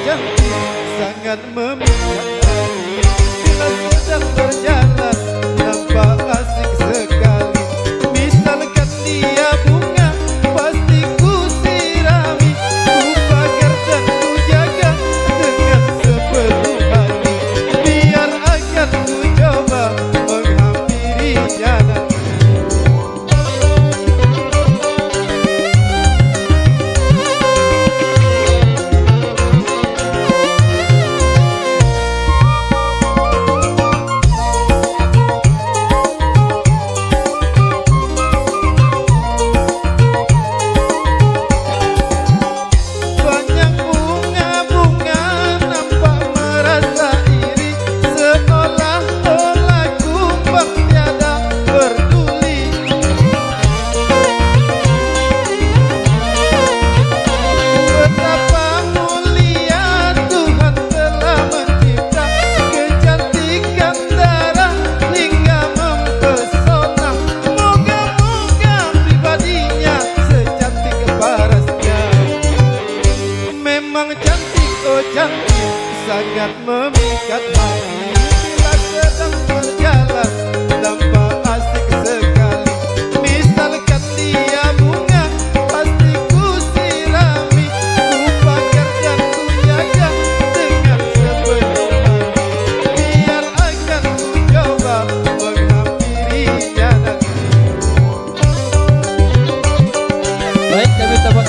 cantik sangat memikat hati. Bila sedang berjalan nampak asik sekali. Misalkan dia bunga pasti ku sirami, ku pagar dan ku jaga dengan sepenuh hati. Biar akan ku coba menghampirinya nanti. Cantik sangat memikat hati. Bila sedang berjalan nampak asik sekali. Misalkan dia bunga pasti ku sirami, ku pagar dan ku jaga dengan sepenuh hati. Biar akan ku coba menghampirinya nanti. Baik, kami dapat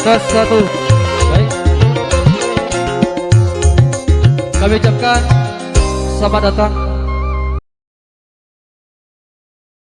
tes 1. Baik, kami ucapkan selamat datang